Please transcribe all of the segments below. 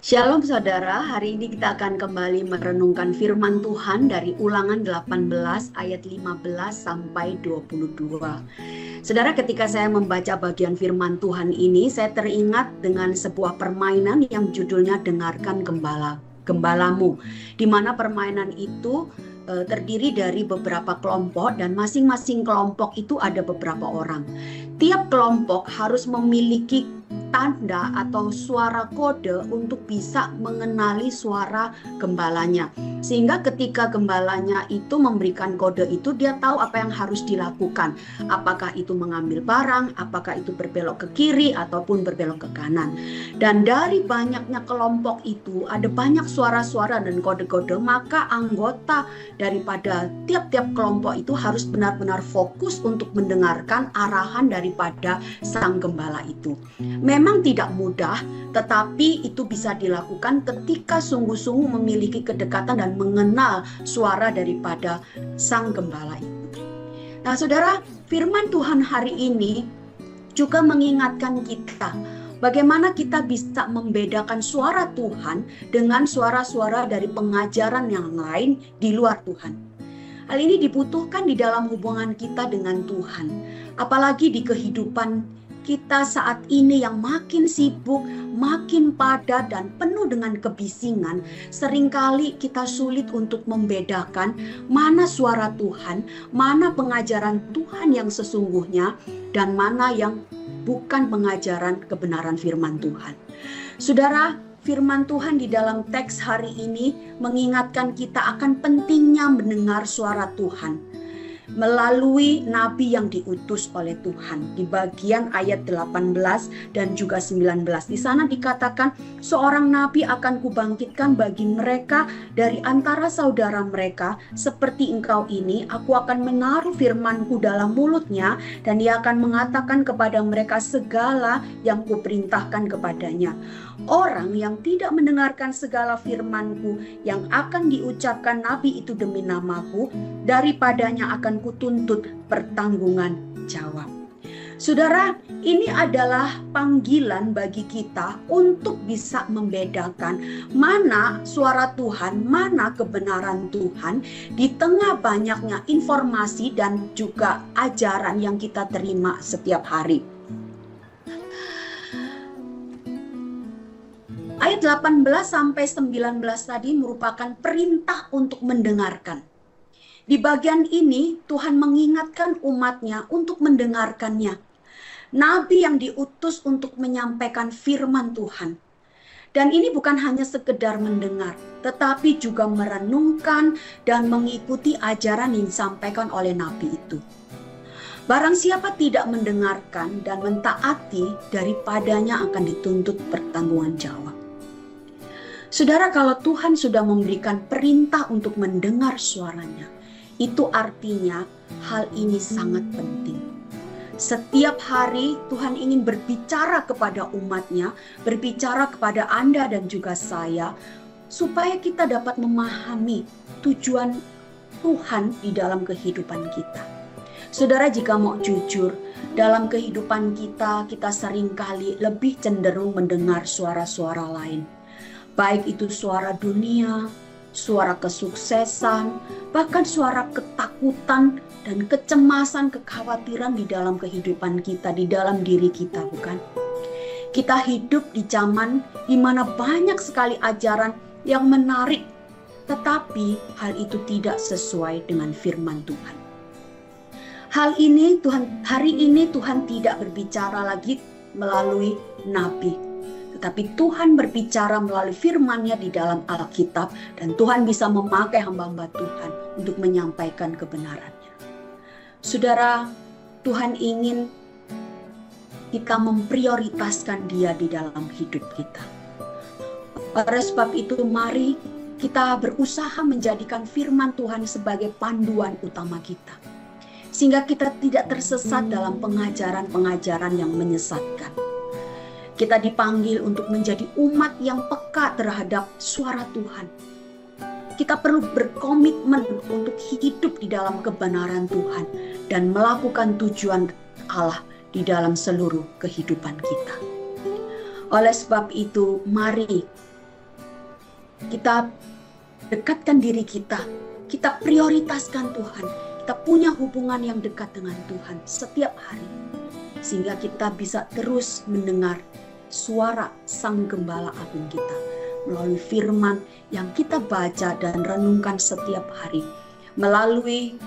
Shalom saudara, hari ini kita akan kembali merenungkan firman Tuhan dari Ulangan 18 ayat 15 sampai 22. Saudara, ketika saya membaca bagian firman Tuhan ini, saya teringat dengan sebuah permainan yang judulnya Dengarkan Gembalamu, di mana permainan itu terdiri dari beberapa kelompok dan masing-masing kelompok itu ada beberapa orang. Tiap kelompok harus memiliki tanda atau suara kode untuk bisa mengenali suara gembalanya. Sehingga ketika gembalanya itu memberikan kode itu, dia tahu apa yang harus dilakukan. Apakah itu mengambil barang, apakah itu berbelok ke kiri ataupun berbelok ke kanan. Dan dari banyaknya kelompok itu ada banyak suara-suara dan kode-kode, maka anggota daripada tiap-tiap kelompok itu harus benar-benar fokus untuk mendengarkan arahan daripada sang gembala itu. Memang tidak mudah, tetapi itu bisa dilakukan ketika sungguh-sungguh memiliki kedekatan dan mengenal suara daripada sang gembala itu. Nah, saudara, firman Tuhan hari ini juga mengingatkan kita bagaimana kita bisa membedakan suara Tuhan dengan suara-suara dari pengajaran yang lain di luar Tuhan. Hal ini dibutuhkan di dalam hubungan kita dengan Tuhan, apalagi di kehidupan kita saat ini yang makin sibuk, makin padat dan penuh dengan kebisingan. Seringkali kita sulit untuk membedakan mana suara Tuhan, mana pengajaran Tuhan yang sesungguhnya, dan mana yang bukan pengajaran kebenaran firman Tuhan. Saudara, firman Tuhan di dalam teks hari ini mengingatkan kita akan pentingnya mendengar suara Tuhan melalui nabi yang diutus oleh Tuhan. Di bagian ayat 18 dan juga 19 di sana dikatakan, seorang nabi akan kubangkitkan bagi mereka dari antara saudara mereka seperti engkau ini. Aku akan menaruh firmanku dalam mulutnya dan dia akan mengatakan kepada mereka segala yang kuperintahkan kepadanya. Orang yang tidak mendengarkan segala firmanku yang akan diucapkan nabi itu demi namaku, daripadanya akan kutuntut pertanggungan jawab. Saudara, ini adalah panggilan bagi kita untuk bisa membedakan mana suara Tuhan, mana kebenaran Tuhan di tengah banyaknya informasi dan juga ajaran yang kita terima setiap hari. Ayat 18 sampai 19 tadi merupakan perintah untuk mendengarkan. Di bagian ini Tuhan mengingatkan umatnya untuk mendengarkannya. Nabi yang diutus untuk menyampaikan firman Tuhan. Dan ini bukan hanya sekedar mendengar, tetapi juga merenungkan dan mengikuti ajaran yang disampaikan oleh Nabi itu. Barang siapa tidak mendengarkan dan mentaati, daripadanya akan dituntut pertanggungan jawab. Saudara, kalau Tuhan sudah memberikan perintah untuk mendengar suaranya, itu artinya hal ini sangat penting. Setiap hari Tuhan ingin berbicara kepada umatnya, berbicara kepada Anda dan juga saya, supaya kita dapat memahami tujuan Tuhan di dalam kehidupan kita. Saudara, jika mau jujur, dalam kehidupan kita seringkali lebih cenderung mendengar suara-suara lain. Baik itu suara dunia, suara kesuksesan, bahkan suara ketakutan dan kecemasan, kekhawatiran di dalam kehidupan kita, di dalam diri kita, bukan? Kita hidup di zaman di mana banyak sekali ajaran yang menarik, tetapi hal itu tidak sesuai dengan firman Tuhan. Hari ini Tuhan tidak berbicara lagi melalui nabi, tetapi Tuhan berbicara melalui firman-Nya di dalam Alkitab, dan Tuhan bisa memakai hamba-hamba Tuhan untuk menyampaikan kebenarannya. Saudara, Tuhan ingin kita memprioritaskan Dia di dalam hidup kita. Oleh sebab itu, mari kita berusaha menjadikan firman Tuhan sebagai panduan utama kita, sehingga kita tidak tersesat dalam pengajaran-pengajaran yang menyesatkan. Kita dipanggil untuk menjadi umat yang peka terhadap suara Tuhan. Kita perlu berkomitmen untuk hidup di dalam kebenaran Tuhan dan melakukan tujuan Allah di dalam seluruh kehidupan kita. Oleh sebab itu, mari Kita dekatkan diri kita. Kita prioritaskan Tuhan. Kita punya hubungan yang dekat dengan Tuhan setiap hari. Sehingga kita bisa terus mendengar suara Sang Gembala Agung kita melalui firman yang kita baca dan renungkan setiap hari, melalui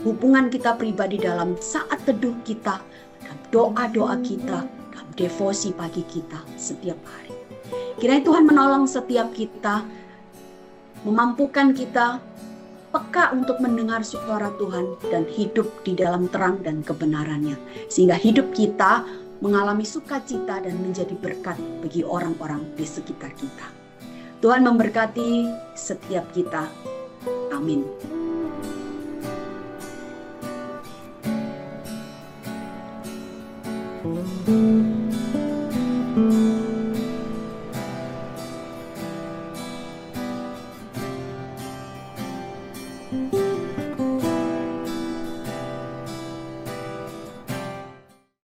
hubungan kita pribadi dalam saat teduh kita, dalam doa-doa kita, dalam devosi pagi kita setiap hari. Kiranya Tuhan menolong setiap kita, memampukan kita peka untuk mendengar suara Tuhan dan hidup di dalam terang dan kebenarannya, sehingga hidup kita mengalami sukacita dan menjadi berkat bagi orang-orang di sekitar kita. Tuhan memberkati setiap kita. Amin.